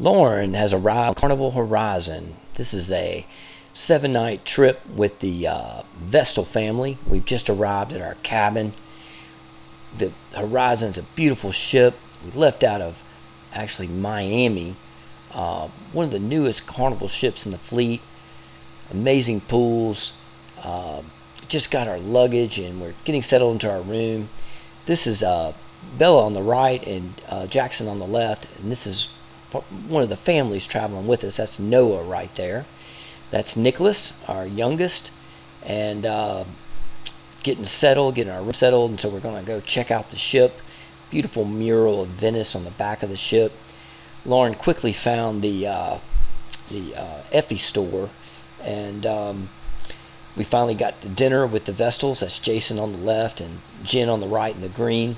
Lauren has arrived on Carnival Horizon. This is a 7-night trip with the Vestal family. We've just arrived at our cabin. The Horizon's a beautiful ship. We left out of actually Miami, one of the newest Carnival ships in the fleet. Amazing pools. Just got our luggage and we're getting settled into our room. This is Bella on the right and Jackson on the left, and this is one of the families traveling with us. That's Noah right there. That's Nicholas, our youngest, and getting our room settled. And so we're going to go check out the ship. Beautiful mural of Venice on the back of the ship. Lauren quickly found the Effie store, and we finally got to dinner with the Vestals. That's Jason on the left and Jen on the right in the green.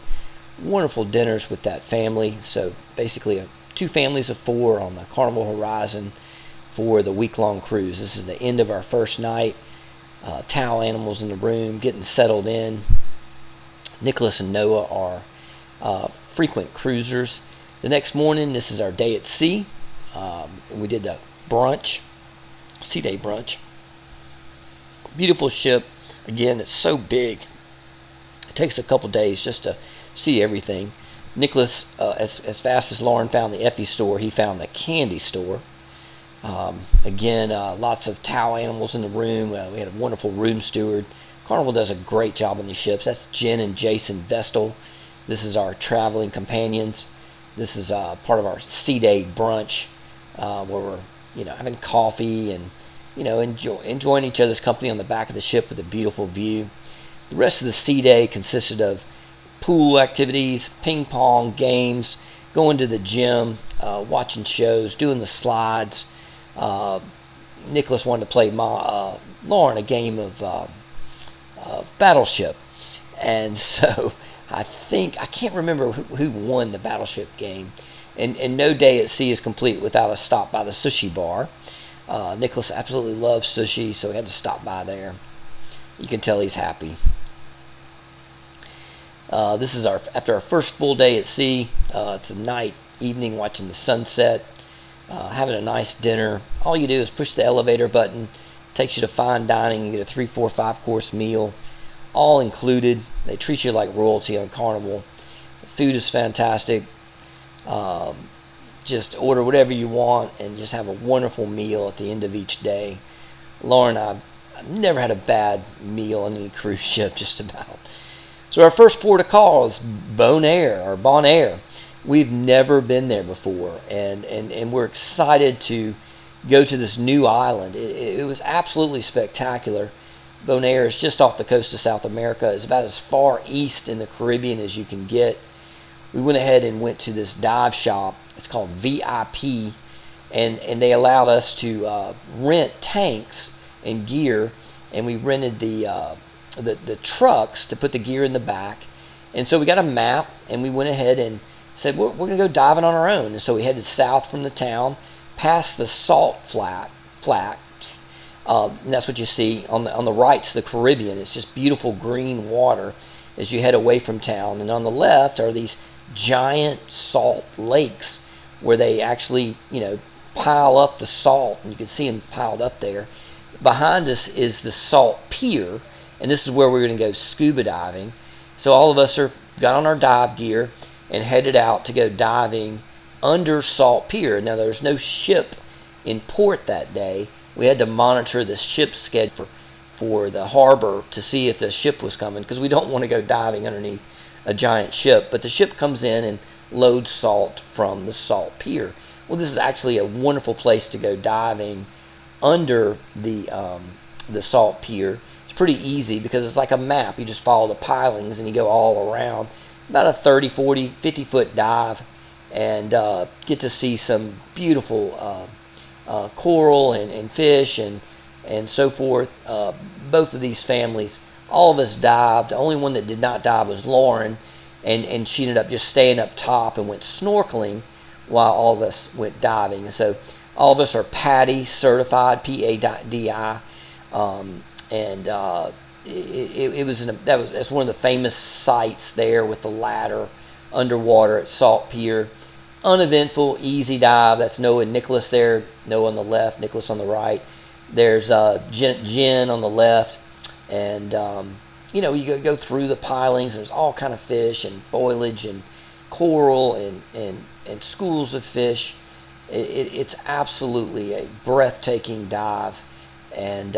Wonderful dinners with that family. So basically two families of 4 on the Carnival Horizon for the week-long cruise. This is the end of our first night. Towel animals in the room, getting settled in. Nicholas and Noah are frequent cruisers. The next morning, this is our day at sea. We did the brunch, sea day brunch. Beautiful ship. Again, it's so big. It takes a couple days just to see everything. Nicholas, as fast as Lauren found the Effie store, he found the candy store. Again, lots of towel animals in the room. We had a wonderful room steward. Carnival does a great job on these ships. That's Jen and Jason Vestal. This is our traveling companions. This is part of our sea day brunch, where we're having coffee and enjoying each other's company on the back of the ship with a beautiful view. The rest of the sea day consisted of pool activities, ping pong games, going to the gym, watching shows, doing the slides. Nicholas wanted to play Lauren a game of Battleship, and so I can't remember who won the Battleship game. And no day at sea is complete without a stop by the sushi bar. Nicholas absolutely loves sushi, so we had to stop by there. You can tell he's happy. This is after our first full day at sea. It's a evening watching the sunset, having a nice dinner. All you do is push the elevator button. It takes you to fine dining. You get a 3, 4, 5-course meal, all included. They treat you like royalty on Carnival. The food is fantastic. Just order whatever you want and just have a wonderful meal at the end of each day. Lauren and I've never had a bad meal on any cruise ship, just about. So our first port of call is Bonaire. We've never been there before, and we're excited to go to this new island. It was absolutely spectacular. Bonaire is just off the coast of South America. It's about as far east in the Caribbean as you can get. We went ahead and went to this dive shop. It's called VIP, and they allowed us to rent tanks and gear, and we rented the trucks to put the gear in the back. And so we got a map, and we went ahead and said, we're going to go diving on our own. And so we headed south from the town, past the salt flats. And that's what you see on the right's the Caribbean. It's just beautiful green water as you head away from town. And on the left are these giant salt lakes where they actually, pile up the salt, and you can see them piled up there. Behind us is the Salt Pier, and this is where we're going to go scuba diving. So all of us got on our dive gear and headed out to go diving under Salt Pier. Now there's no ship in port that day. We had to monitor the ship schedule for the harbor to see if the ship was coming, because we don't want to go diving underneath a giant ship. But the ship comes in and loads salt from the Salt Pier. Well, this is actually a wonderful place to go diving under the Salt Pier. It's pretty easy because it's like a map. You just follow the pilings and you go all around. About a 30, 40, 50-foot dive, and get to see some beautiful coral and fish and so forth. Both of these families, all of us dived. The only one that did not dive was Lauren, and she ended up just staying up top and went snorkeling while all of us went diving. And so all of us are PADI certified, PADI, and that's one of the famous sites there with the ladder underwater at Salt Pier. uneventful, easy dive. That's Noah and Nicholas there. Noah on the left, Nicholas on the right. There's Jen on the left, and you go through the pilings. There's all kind of fish and foliage and coral and schools of fish. It's absolutely a breathtaking dive, and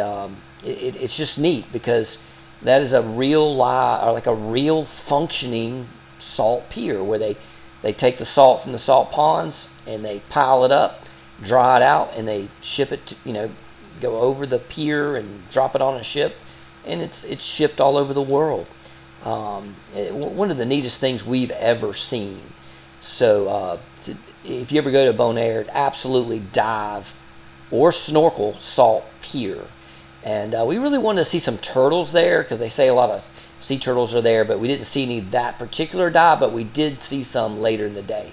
it's just neat because that is a real functioning salt pier where they take the salt from the salt ponds and they pile it up, dry it out, and they ship it to, go over the pier and drop it on a ship, and it's shipped all over the world. One of the neatest things we've ever seen. So if you ever go to Bonaire, absolutely dive or snorkel Salt Pier. And we really wanted to see some turtles there because they say a lot of sea turtles are there, but we didn't see any that particular dive, but we did see some later in the day.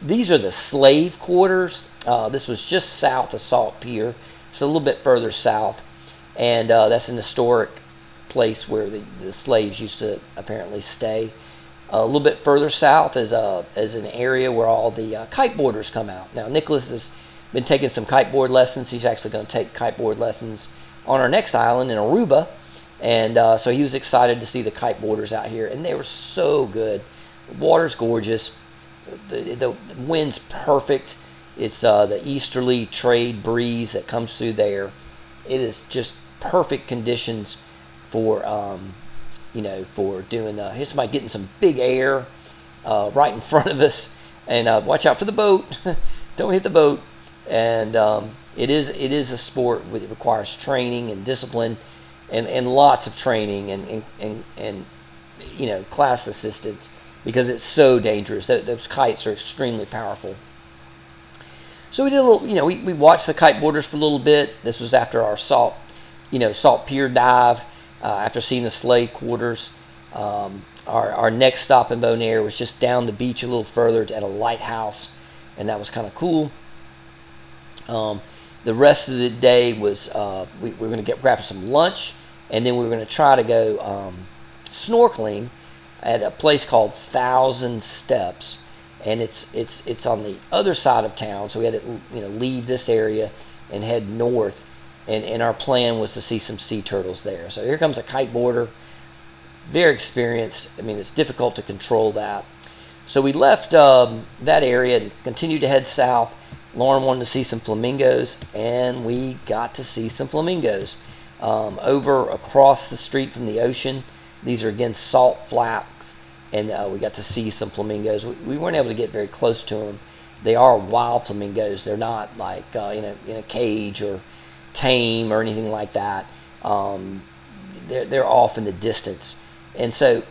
These are the slave quarters. This was just south of Salt Pier, so a little bit further south. And that's an historic place where the slaves used to apparently stay. A little bit further south is an area where all the kiteboarders come out. Now, Nicholas has been taking some kiteboard lessons. He's actually going to take kiteboard lessons on our next island in Aruba. And so he was excited to see the kiteboarders out here. And they were so good. The water's gorgeous. The wind's perfect. It's the easterly trade breeze that comes through there. It is just perfect conditions for for doing. Here's somebody getting some big air right in front of us, and watch out for the boat. Don't hit the boat. And it is a sport that requires training and discipline, and lots of training and class assistance because it's so dangerous. Those kites are extremely powerful. So we did a little, we watched the kiteboarders for a little bit. This was after our Salt Pier dive, after seeing the slave quarters. Our next stop in Bonaire was just down the beach a little further at a lighthouse, and that was kind of cool. The rest of the day was we were going to grab some lunch, and then we were going to try to go snorkeling at a place called Thousand Steps. And it's on the other side of town, so we had to leave this area and head north. And our plan was to see some sea turtles there. So here comes a kiteboarder, very experienced. I mean, it's difficult to control that. So we left that area and continued to head south. Lauren wanted to see some flamingos, and we got to see some flamingos over across the street from the ocean. These are again salt flats. And we got to see some flamingos. We weren't able to get very close to them. They are wild flamingos. They're not like in a cage or tame or anything like that. They're off in the distance. And so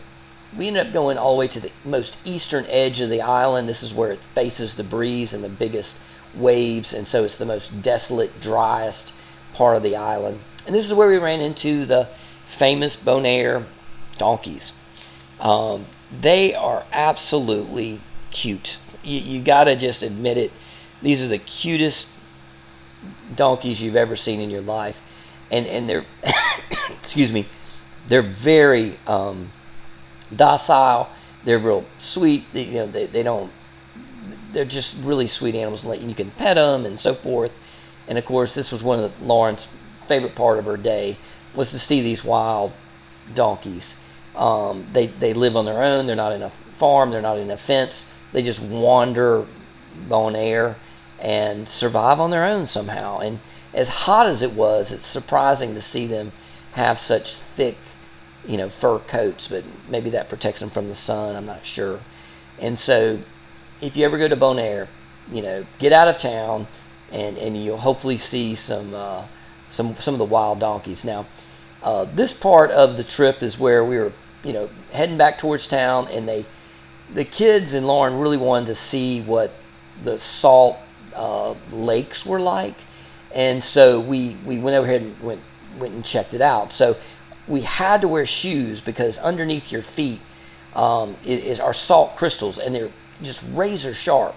we ended up going all the way to the most eastern edge of the island. This is where it faces the breeze and the biggest waves. And so it's the most desolate, driest part of the island. And this is where we ran into the famous Bonaire donkeys. They are absolutely cute. You gotta just admit it. These are the cutest donkeys you've ever seen in your life, and they're excuse me, they're very docile. They're real sweet. They don't. They're just really sweet animals. You can pet them and so forth. And of course, this was one of Lauren's favorite part of her day was to see these wild donkeys. They live on their own. They're not in a farm. They're not in a fence. They just wander Bonaire and survive on their own somehow. And as hot as it was, it's surprising to see them have such thick, fur coats. But maybe that protects them from the sun. I'm not sure. And so, if you ever go to Bonaire, get out of town, and you'll hopefully see some of the wild donkeys. Now, this part of the trip is where we were, heading back towards town, and the kids and Lauren really wanted to see what the salt lakes were like, and so we went over here and went and checked it out. So we had to wear shoes because underneath your feet are salt crystals, and they're just razor sharp,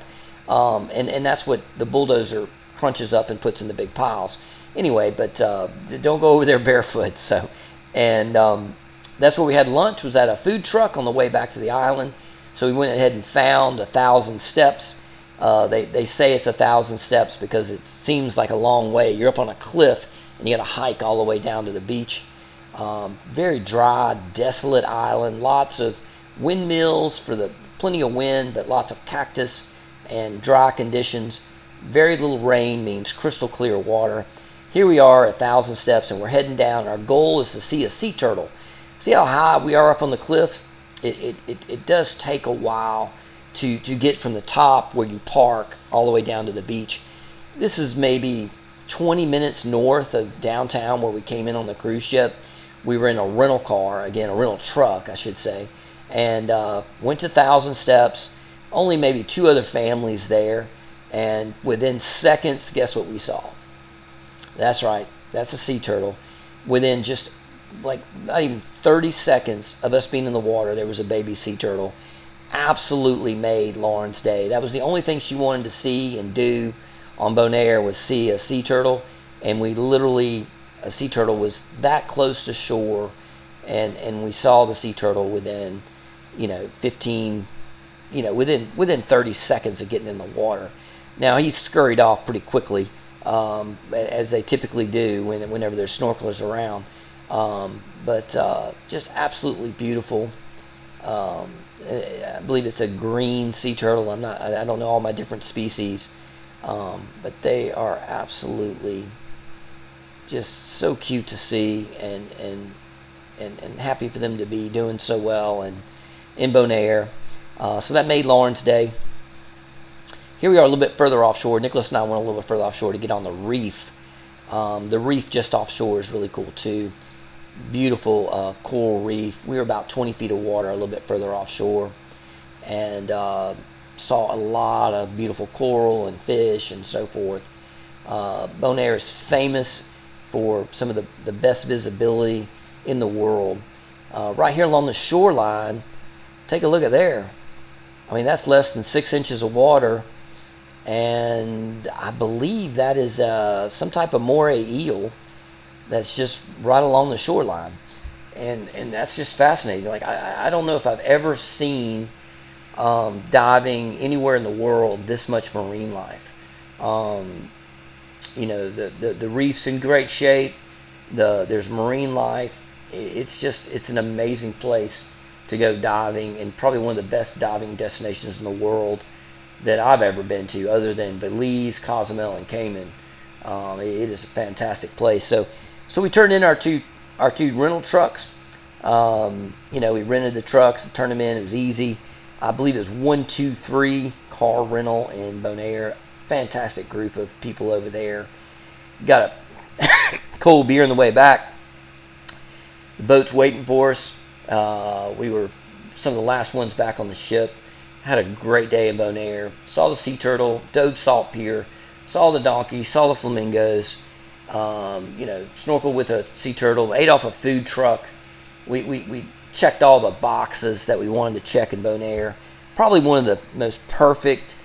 and that's what the bulldozer crunches up and puts in the big piles. Anyway, but don't go over there barefoot. So, and that's where we had lunch, was at a food truck on the way back to the island. So we went ahead and found 1,000 Steps. They say it's 1,000 steps because it seems like a long way. You're up on a cliff and you got to hike all the way down to the beach. Very dry, desolate island. Lots of windmills for plenty of wind, but lots of cactus and dry conditions. Very little rain means crystal clear water. Here we are at 1,000 steps and we're heading down. Our goal is to see a sea turtle. See how high we are up on the cliff? It does take a while to get from the top where you park all the way down to the beach. This is maybe 20 minutes north of downtown where we came in on the cruise ship. We were in a rental car, again, a rental truck, I should say, and went to 1,000 steps. Only maybe 2 other families there, and within seconds, guess what we saw? That's right, that's a sea turtle. Within just like not even 30 seconds of us being in the water, there was a baby sea turtle. Absolutely made Lauren's day. That was the only thing she wanted to see and do on Bonaire, was see a sea turtle, and we literally, a sea turtle was that close to shore, and we saw the sea turtle within 15, within 30 seconds of getting in the water. Now he scurried off pretty quickly, as they typically do whenever there's snorkelers around, but just absolutely beautiful. I believe it's a green sea turtle. I don't know all my different species, but they are absolutely just so cute to see, and happy for them to be doing so well and in Bonaire. So that made Lauren's day. Here we are a little bit further offshore. Nicholas and I went a little bit further offshore to get on the reef. The reef just offshore is really cool too. Beautiful coral reef. We were about 20 feet of water a little bit further offshore, and saw a lot of beautiful coral and fish and so forth. Bonaire is famous for some of the best visibility in the world. Right here along the shoreline, take a look at there. I mean, that's less than 6 inches of water, and I believe that is some type of moray eel that's just right along the shoreline, and that's just fascinating. Like I don't know if I've ever seen diving anywhere in the world this much marine life. The reef's in great shape. There's marine life. It's an amazing place to go diving, and probably one of the best diving destinations in the world that I've ever been to, other than Belize, Cozumel, and Cayman. It is a fantastic place. So we turned in our two rental trucks. We rented the trucks and turned them in. It was easy. I believe it was 123 car rental in Bonaire. Fantastic group of people over there. Got a cold beer on the way back. The boat's waiting for us. We were some of the last ones back on the ship. Had a great day in Bonaire. Saw the sea turtle, dove Salt Pier, saw the donkey, saw the flamingos. Snorkeled with a sea turtle, ate off a food truck. We checked all the boxes that we wanted to check in Bonaire. Probably one of the most perfect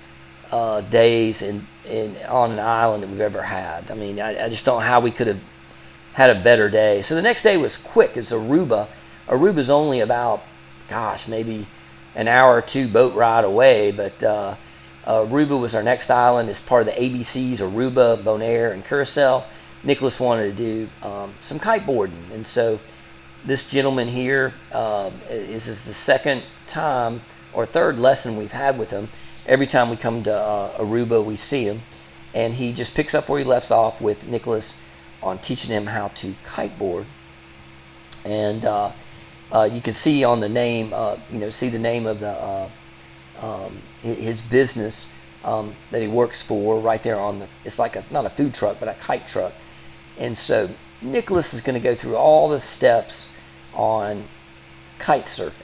days on an island that we've ever had. I mean, I just don't know how we could have had a better day. So the next day was quick. It's Aruba. Aruba's only about, maybe an hour or 2 boat ride away, but Aruba was our next island. It's part of the ABCs, Aruba, Bonaire, and Curacao. Nicholas wanted to do some kiteboarding, and so this gentleman here, this is the second time or third lesson we've had with him. Every time we come to Aruba, we see him, and he just picks up where he left off with Nicholas on teaching him how to kiteboard. And you can see on the name, see the name of the his business that he works for right there on it's like not a food truck, but a kite truck. And so Nicholas is going to go through all the steps on kite surfing.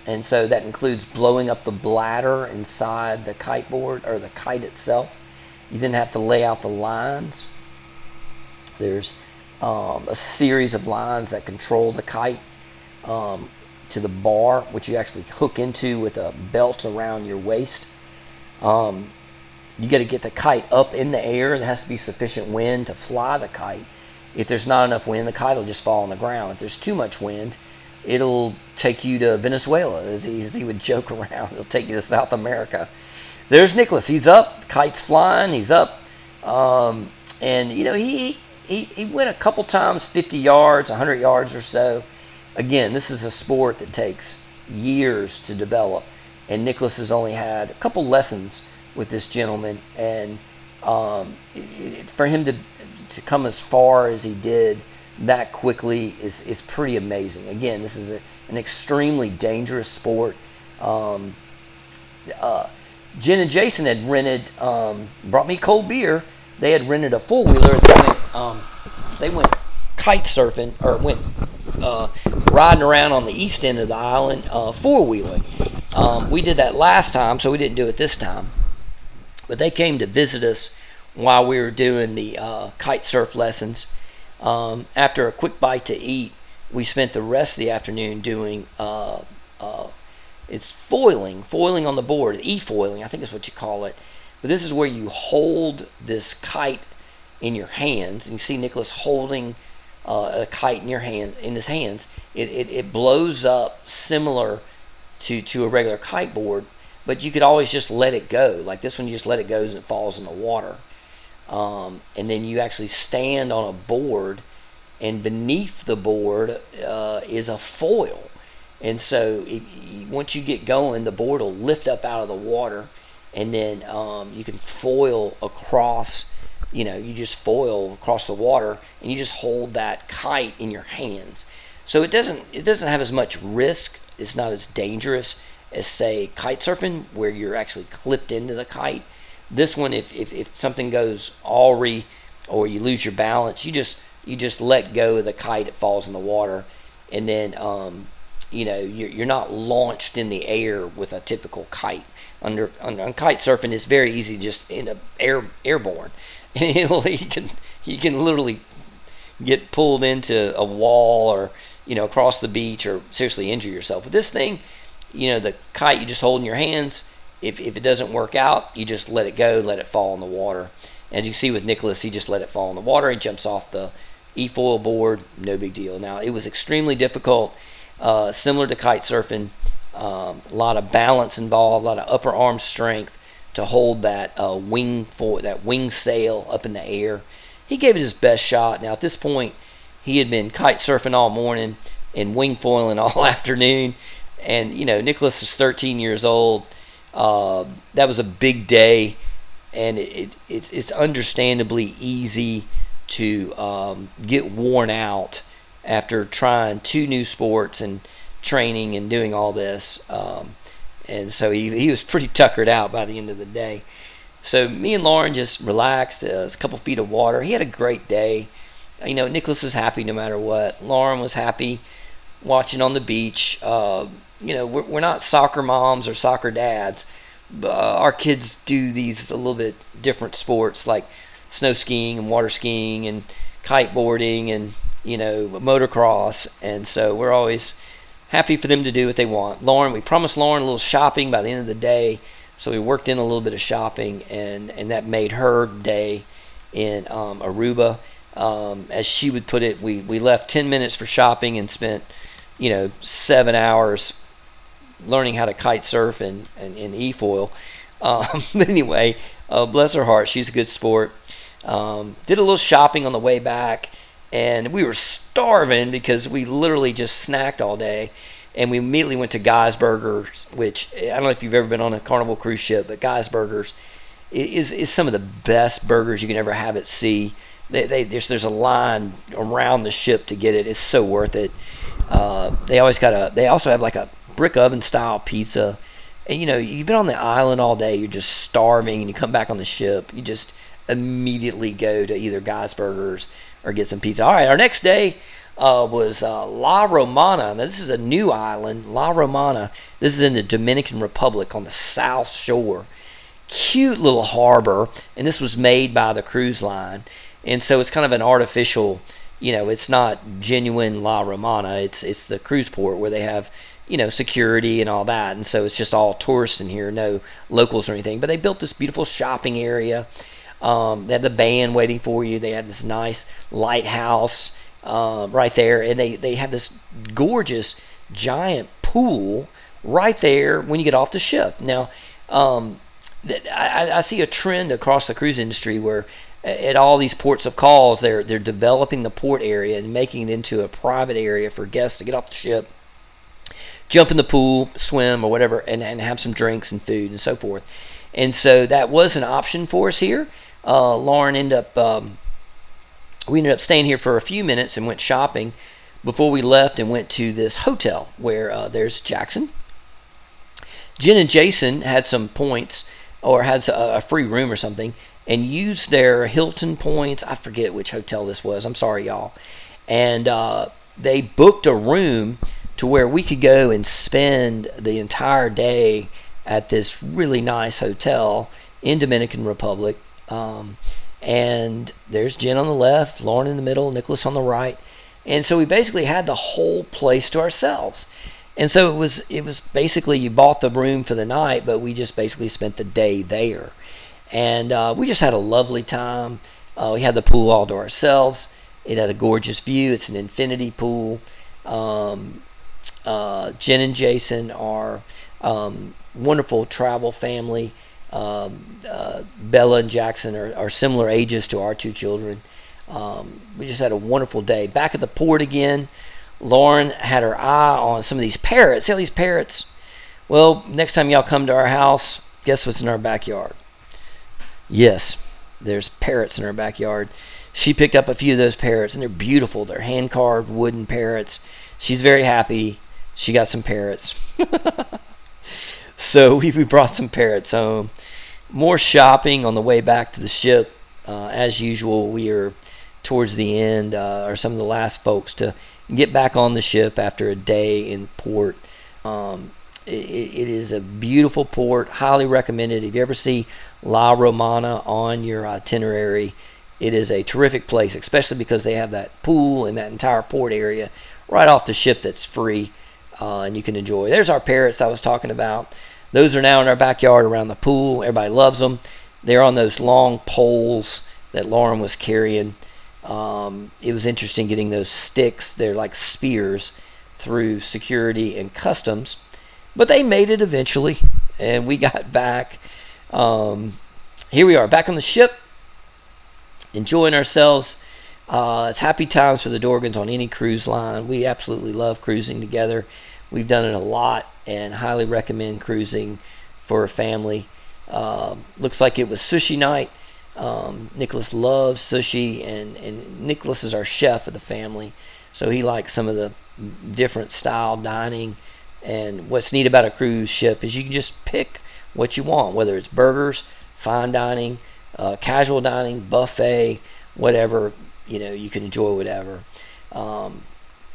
And so that includes blowing up the bladder inside the kiteboard or the kite itself. You then have to lay out the lines. There's a series of lines that control the kite to the bar, which you actually hook into with a belt around your waist. You got to get the kite up in the air. There has to be sufficient wind to fly the kite. If there's not enough wind, the kite will just fall on the ground. If there's too much wind, it'll take you to Venezuela, as he would joke around. It'll take you to South America. there's Nicholas. He's up, kite's flying, he's up. And, he went a couple times, 50 yards, 100 yards or so. Again, this is a sport that takes years to develop. And Nicholas has only had a couple lessons with this gentleman. And for him to come as far as he did that quickly is pretty amazing. Again, this is an extremely dangerous sport. Jen and Jason had rented, brought me cold beer. They had rented a four-wheeler. They went kite surfing, or went riding around on the east end of the island, four-wheeling. We did that last time, so we didn't do it this time. But they came to visit us while we were doing the kite surf lessons. After a quick bite to eat, we spent the rest of the afternoon doing it's foiling on the board, e-foiling, I think is what you call it. But this is where you hold this kite in your hands. And you see Nicholas holding a kite in his hands. It blows up similar to a regular kite board, but you could always just let it go. Like this one, you just let it go and it falls in the water. And then you actually stand on a board, and beneath the board is a foil. And so once you get going, the board will lift up out of the water, and then you can foil across. You just foil across the water, and you just hold that kite in your hands. So it doesn't have as much risk. It's not as dangerous as, say, kite surfing, where you're actually clipped into the kite. This one, if something goes awry or you lose your balance, you just let go of the kite. It falls in the water, and then you're not launched in the air with a typical kite. On kite surfing, it's very easy, just airborne. And you can literally get pulled into a wall, or across the beach, or seriously injure yourself. With this thing, the kite you just hold in your hands. If it doesn't work out, you just let it go, let it fall in the water. As you see with Nicholas, he just let it fall in the water. He jumps off the e-foil board, no big deal. Now, it was extremely difficult, similar to kite surfing. A lot of balance involved, a lot of upper arm strength to hold that wing sail up in the air. He gave it his best shot. Now, at this point, he had been kite surfing all morning and wing foiling all afternoon. And, Nicholas is 13 years old. That was a big day, and it's understandably easy to get worn out after trying two new sports and training and doing all this. And so he was pretty tuckered out by the end of the day. So me and Lauren just relaxed. It was a couple feet of water. He had a great day. Nicholas was happy no matter what. Lauren was happy watching on the beach. We're not soccer moms or soccer dads. But our kids do these a little bit different sports, like snow skiing and water skiing and kiteboarding and motocross. And so we're always happy for them to do what they want. We promised Lauren a little shopping by the end of the day, so we worked in a little bit of shopping, and that made her day in Aruba. As she would put it, we left 10 minutes for shopping and spent 7 hours learning how to kite surf and e-foil. But anyway, bless her heart, she's a good sport. Did a little shopping on the way back, and we were starving because we literally just snacked all day. And we immediately went to Guy's Burgers, which I don't know if you've ever been on a Carnival cruise ship, but Guy's Burgers is some of the best burgers you can ever have at sea. There's a line around the ship to get it. It's so worth it. They also have like a brick oven style pizza. And you've been on the island all day, you're just starving, and you come back on the ship, you just immediately go to either Guy's Burgers or get some pizza. All right, our next day was La Romana. Now, this is a new island, La Romana. This is in the Dominican Republic on the south shore. Cute little harbor, and this was made by the cruise line. And so it's kind of an artificial, it's not genuine La Romana. It's the cruise port where they have, security and all that. And so it's just all tourists in here, no locals or anything. But they built this beautiful shopping area. They had the band waiting for you. They had this nice lighthouse right there. And they have this gorgeous giant pool right there when you get off the ship. Now, I see a trend across the cruise industry where at all these ports of calls, they're developing the port area and making it into a private area for guests to get off the ship, jump in the pool, swim, or whatever, and have some drinks and food and so forth. And so that was an option for us here. Lauren we ended up staying here for a few minutes and went shopping before we left and went to this hotel where there's Jackson. Jen and Jason had some points or had a free room or something and used their Hilton points. I forget which hotel this was. I'm sorry, y'all. And they booked a room to where we could go and spend the entire day at this really nice hotel in Dominican Republic. And there's Jen on the left, Lauren in the middle, Nicholas on the right. And so we basically had the whole place to ourselves. And so it was basically you bought the room for the night, but we just basically spent the day there. And we just had a lovely time. We had the pool all to ourselves. It had a gorgeous view. It's an infinity pool. Jen and Jason are wonderful travel family. Bella and Jackson are similar ages to our two children. We just had a wonderful day. Back at the port again, Lauren had her eye on some of these parrots. See all these parrots? Well, next time y'all come to our house, guess what's in our backyard? Yes, there's parrots in our backyard. She picked up a few of those parrots, and they're beautiful. They're hand-carved wooden parrots. She's very happy. She got some parrots. So we brought some parrots home. More shopping on the way back to the ship. As usual, we are towards the end, or some of the last folks to get back on the ship after a day in port. It is a beautiful port. Highly recommended. If you ever see La Romana on your itinerary, it is a terrific place, especially because they have that pool and that entire port area right off the ship that's free, and you can enjoy. There's our parrots I was talking about. Those are now in our backyard around the pool. Everybody loves them. They're on those long poles that Lauren was carrying. It was interesting getting those sticks. They're like spears through security and customs. But they made it eventually, and we got back. Here we are, back on the ship, enjoying ourselves. It's happy times for the Dorgans on any cruise line. We absolutely love cruising together. We've done it a lot and highly recommend cruising for a family. Looks like it was sushi night. Nicholas loves sushi, and Nicholas is our chef of the family, so he likes some of the different style dining. And what's neat about a cruise ship is you can just pick what you want, whether it's burgers, fine dining, casual dining, buffet, whatever. You can enjoy whatever.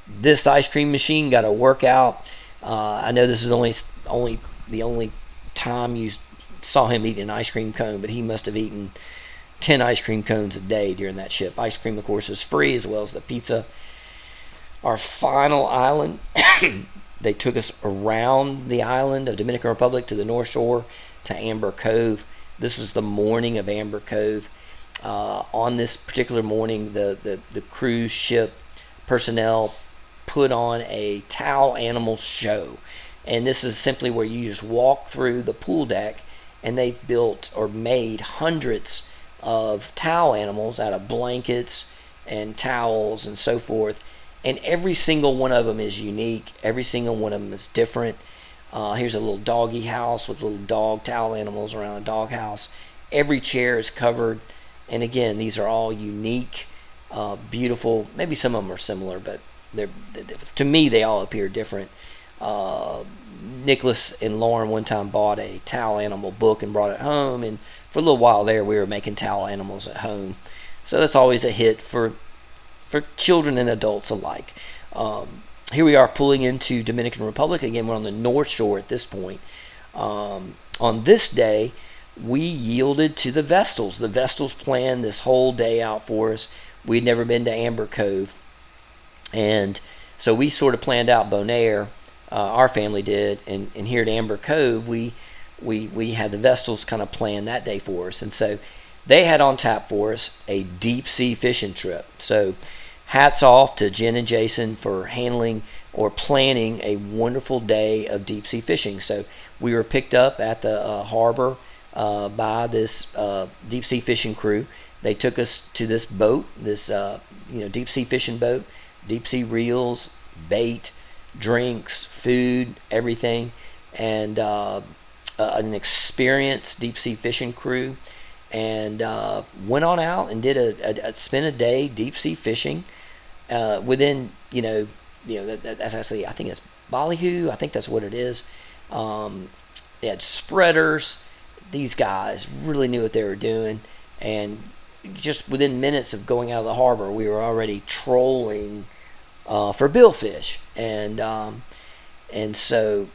This ice cream machine got a workout. I know this is the only time you saw him eat an ice cream cone, but he must have eaten 10 ice cream cones a day during that ship. Ice cream, of course, is free, as well as the pizza. Our final island, they took us around the island of Dominican Republic to the North Shore to Amber Cove. This was the morning of Amber Cove. On this particular morning, the cruise ship personnel put on a towel animal show. And this is simply where you just walk through the pool deck, and they've built or made hundreds of towel animals out of blankets and towels and so forth. And every single one of them is unique. Every single one of them is different. Here's a little doggy house with little dog towel animals around a dog house. Every chair is covered. And again, these are all unique, beautiful. Maybe some of them are similar, but to me, they all appear different. Nicholas and Lauren one time bought a towel animal book and brought it home. And for a little while there, we were making towel animals at home. So that's always a hit for children and adults alike. Here we are pulling into Dominican Republic. Again, we're on the North Shore at this point. On this day, we yielded to the Vestals. The Vestals planned this whole day out for us. We'd never been to Amber Cove. And so we sort of planned out Bonaire. Our family did. And here at Amber Cove, we had the Vestals kind of plan that day for us. And so they had on tap for us a deep sea fishing trip. So hats off to Jen and Jason for handling or planning a wonderful day of deep sea fishing. So we were picked up at the harbor by this deep sea fishing crew. They took us to this boat, this deep sea fishing boat, deep sea reels, bait, drinks, food, everything, and an experienced deep sea fishing crew, and went on out and did spent a day deep sea fishing within that's actually, I think it's Ballyhoo, I think that's what it is. They had spreaders. These guys really knew what they were doing, and just within minutes of going out of the harbor, we were already trolling for billfish, and so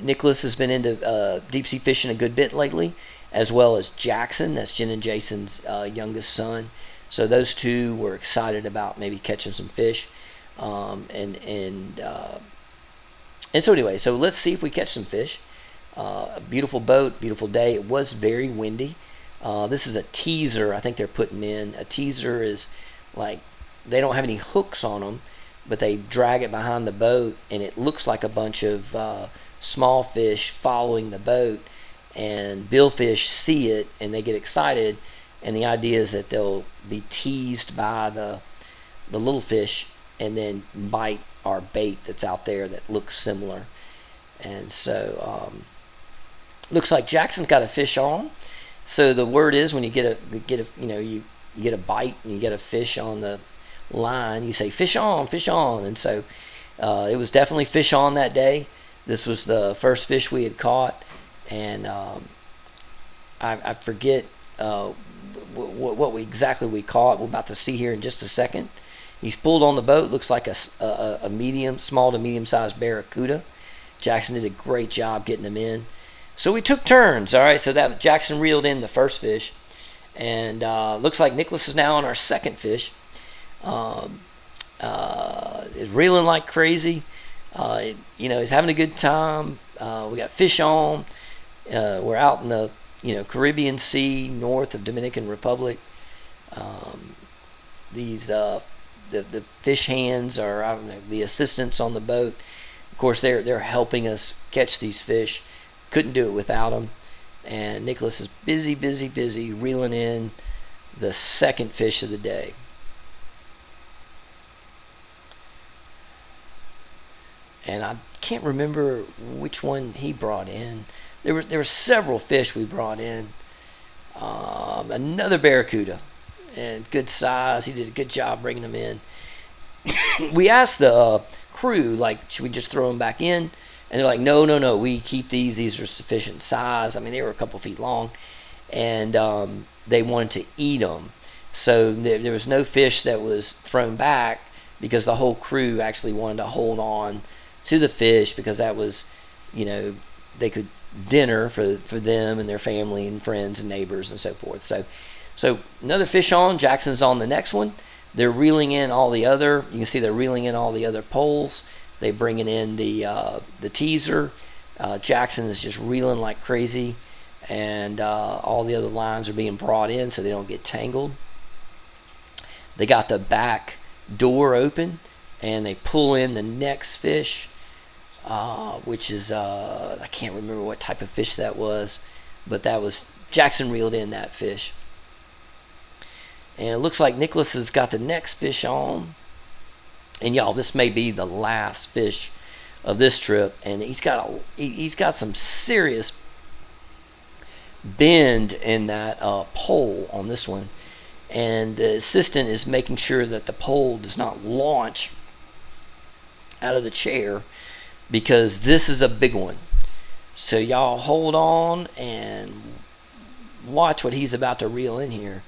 Nicholas has been into deep sea fishing a good bit lately, as well as Jackson. That's Jen and Jason's youngest son. So those two were excited about maybe catching some fish, and so anyway, so let's see if we catch some fish. A beautiful boat, beautiful day. It was very windy. This is a teaser I think they're putting in. A teaser is like, they don't have any hooks on them, but they drag it behind the boat, and it looks like a bunch of small fish following the boat, and billfish see it and they get excited, and the idea is that they'll be teased by the little fish and then bite our bait that's out there that looks similar. And so looks like Jackson's got a fish on. So the word is, when you get a bite and you get a fish on the line, you say fish on, and so it was definitely fish on that day. This was the first fish we had caught, and I forget what exactly we caught. We're about to see here in just a second. He's pulled on the boat. Looks like a small to medium sized barracuda. Jackson did a great job getting them in. So we took turns. All right, so that Jackson reeled in the first fish, and looks like Nicholas is now on our second fish. Is reeling like crazy. He's having a good time. We got fish on. We're out in the Caribbean Sea north of Dominican Republic. The fish hands are the assistants on the boat. Of course, they're helping us catch these fish. Couldn't do it without them. And Nicholas is busy reeling in the second fish of the day. And I can't remember which one he brought in. There were several fish we brought in. Another barracuda, and good size. He did a good job bringing them in. We asked the crew, like, should we just throw them back in? And they're like, no, we keep these. These are sufficient size. I mean, they were a couple feet long, and they wanted to eat them. So there was no fish that was thrown back, because the whole crew actually wanted to hold on to the fish, because that was, they could dinner for them and their family and friends and neighbors and so forth. So another fish on. Jackson's on the next one. They're reeling in all the other. You can see they're reeling in all the other poles. They're bringing in the teaser. Jackson is just reeling like crazy, and all the other lines are being brought in so they don't get tangled. They got the back door open, and they pull in the next fish, which is I can't remember what type of fish that was, but that was Jackson reeled in that fish. And it looks like Nicholas has got the next fish on. And y'all, this may be the last fish of this trip, and he's got some serious bend in that pole on this one, and the assistant is making sure that the pole does not launch out of the chair, because this is a big one. So y'all hold on and watch what he's about to reel in here.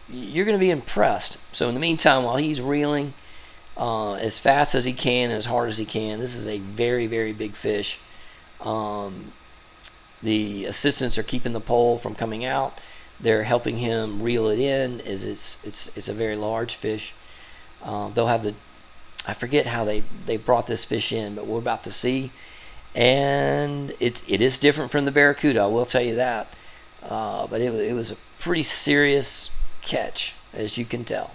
You're going to be impressed. So in the meantime, while he's reeling as fast as he can, as hard as he can, this is a very, very big fish. The assistants are keeping the pole from coming out. They're helping him reel it in, as it's a very large fish. They'll have I forget how they brought this fish in, but we're about to see. And it is different from the barracuda, I will tell you that. But it was a pretty serious catch, as you can tell.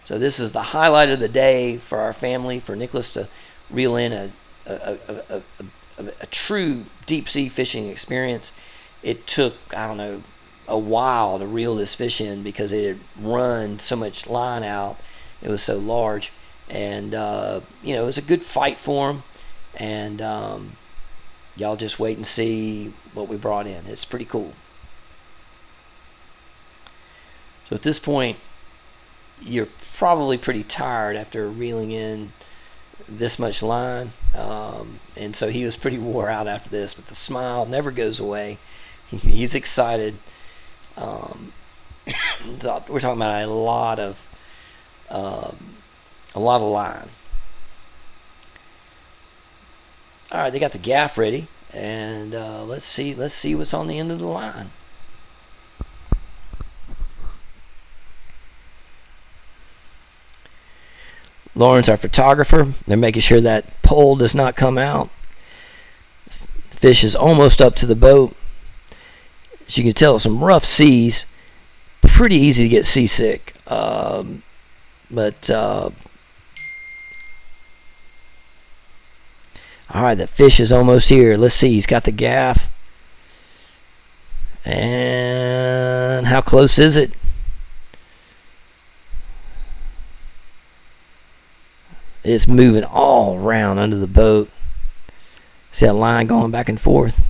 So this is the highlight of the day for our family, for Nicholas to reel in a a true deep sea fishing experience. It took, I don't know, a while to reel this fish in because it had run so much line out. It was so large, and it was a good fight for him. And y'all just wait and see what we brought in. It's pretty cool. So at this point, you're probably pretty tired after reeling in this much line, and so he was pretty wore out after this, but the smile never goes away. He's excited. We're talking about a lot of line. All right, they got the gaff ready, and let's see what's on the end of the line. Lauren's our photographer. They're making sure that pole does not come out. The fish is almost up to the boat. As you can tell, some rough seas. Pretty easy to get seasick. But all right, the fish is almost here. Let's see. He's got the gaff. And how close is it? It's moving all around under the boat. See that line going back and forth?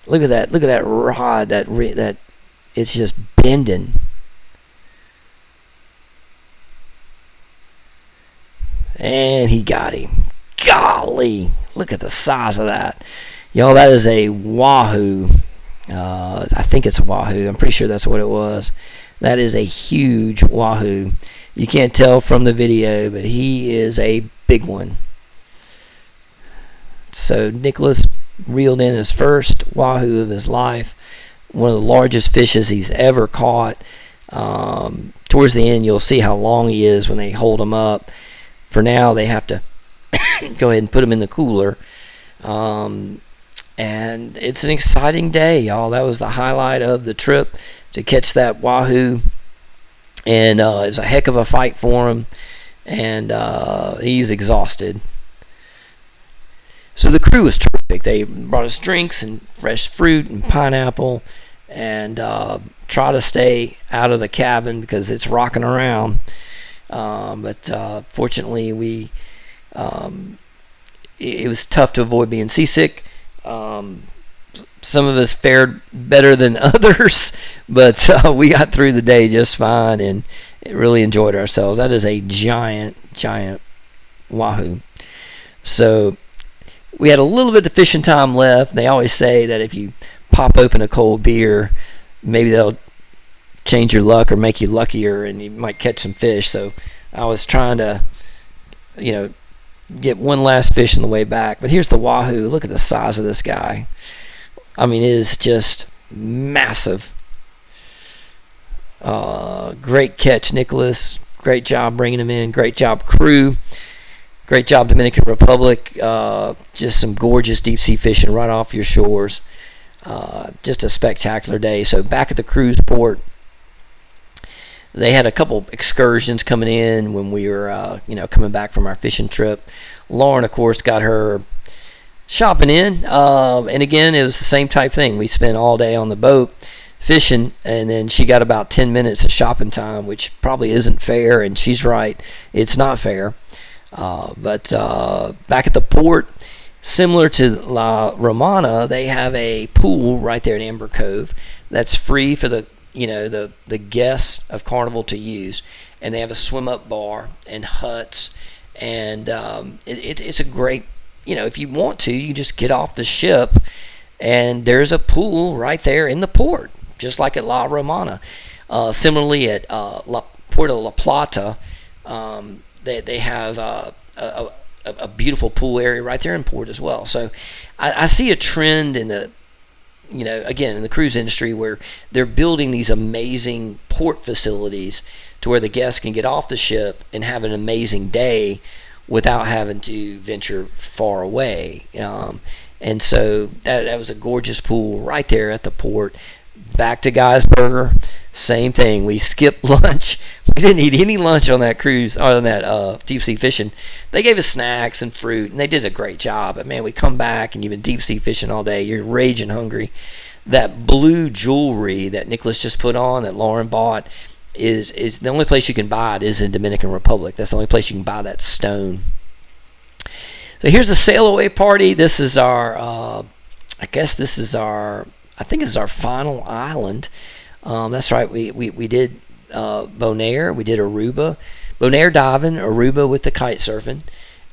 Look at that! Look at that rod. That it's just bending. And he got him. Golly! Look at the size of that. Y'all, that is a Wahoo. I think it's a Wahoo. I'm pretty sure that's what it was. That is a huge Wahoo. You can't tell from the video, but he is a big one. So Nicholas reeled in his first Wahoo of his life. One of the largest fishes he's ever caught. Towards the end, you'll see how long he is when they hold him up. For now, they have to go ahead and put him in the cooler. And it's an exciting day, y'all. That was the highlight of the trip, to catch that Wahoo. And it was a heck of a fight for him. And he's exhausted. So the crew was terrific. They brought us drinks and fresh fruit and pineapple, and try to stay out of the cabin because it's rocking around. But fortunately, it was tough to avoid being seasick. Some of us fared better than others, but we got through the day just fine and really enjoyed ourselves. That is a giant Wahoo. So we had a little bit of fishing time left. They always say that if you pop open a cold beer, maybe that'll change your luck or make you luckier, and you might catch some fish. So I was trying to, get one last fish on the way back. But here's the Wahoo. Look at the size of this guy. I mean, it is just massive. Great catch, Nicholas. Great job bringing him in. Great job, crew. Great job, Dominican Republic. Just some gorgeous deep sea fishing right off your shores. Just a spectacular day. So back at the cruise port, they had a couple excursions coming in when we were, coming back from our fishing trip. Lauren, of course, got her shopping in, and again, it was the same type thing. We spent all day on the boat fishing, and then she got about 10 minutes of shopping time, which probably isn't fair, and she's right, it's not fair. But back at the port, similar to La Romana, they have a pool right there in Amber Cove that's free for the guests of Carnival to use, and they have a swim up bar and huts, and it's a great, if you want to, you just get off the ship and there's a pool right there in the port, just like at La Romana. Similarly at Puerto La Plata, they have a beautiful pool area right there in port as well. So I see a trend in the again, in the cruise industry, where they're building these amazing port facilities to where the guests can get off the ship and have an amazing day without having to venture far away. And so that was a gorgeous pool right there at the port. Back to Guy's Burger, same thing. We skipped lunch. We didn't eat any lunch on that cruise, on that deep sea fishing. They gave us snacks and fruit, and they did a great job. But man, we come back and you've been deep sea fishing all day. You're raging hungry. That blue jewelry that Nicholas just put on, that Lauren bought, is the only place you can buy it is in Dominican Republic. That's the only place you can buy that stone. So here's the sail away party. This is our, I think this is our final island. That's right. We did Bonaire. We did Aruba. Bonaire diving, Aruba with the kite surfing.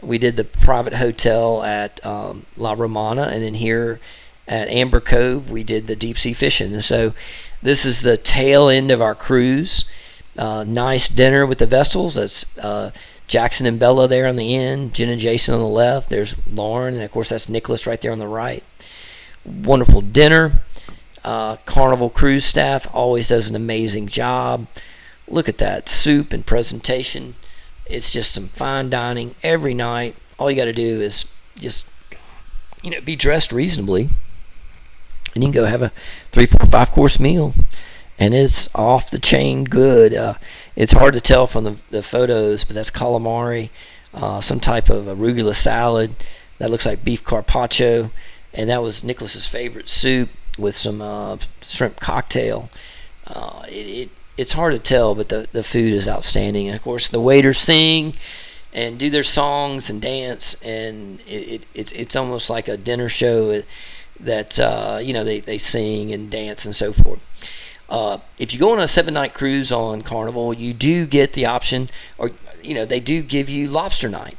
We did the private hotel at La Romana, and then here at Amber Cove, we did the deep sea fishing. And so this is the tail end of our cruise. Nice dinner with the Vestals. That's Jackson and Bella there on the end, Jen and Jason on the left. There's Lauren, and of course that's Nicholas right there on the right. Wonderful dinner. Carnival cruise staff always does an amazing job. Look at that soup and presentation. It's just some fine dining every night. All you got to do is just, be dressed reasonably, and you can go have a 3, 4, 5 course meal, and it's off the chain good. It's hard to tell from the photos, but that's calamari, some type of arugula salad that looks like beef carpaccio, and that was Nicholas's favorite soup with some shrimp cocktail. It's hard to tell, but the food is outstanding. And of course, the waiters sing and do their songs and dance, and it's almost like a dinner show that they sing and dance and so forth. If you go on a 7-night cruise on Carnival, you do get the option, or they do give you lobster night,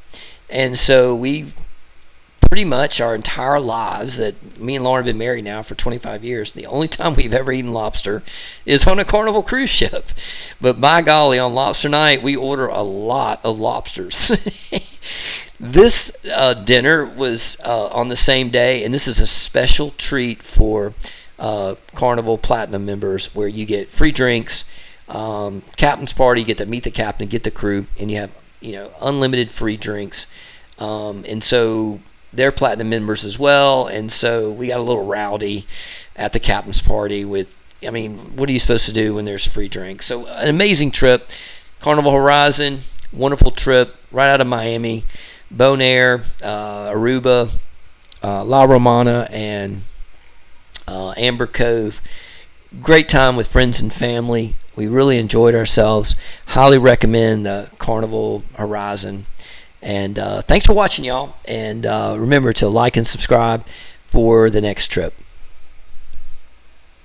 and so we pretty much our entire lives, that me and Lauren have been married now for 25 years, the only time we've ever eaten lobster is on a Carnival cruise ship. But by golly, on lobster night, we order a lot of lobsters. This dinner was on the same day, and this is a special treat for Carnival Platinum members, where you get free drinks, captain's party, you get to meet the captain, get the crew, and you have unlimited free drinks. And so they're platinum members as well, and so we got a little rowdy at the captain's party with, what are you supposed to do when there's free drinks? So an amazing trip. Carnival Horizon, wonderful trip right out of Miami. Bonaire, Aruba, La Romana, and Amber Cove. Great time with friends and family. We really enjoyed ourselves. Highly recommend the Carnival Horizon. And thanks for watching, y'all. And remember to like and subscribe for the next trip.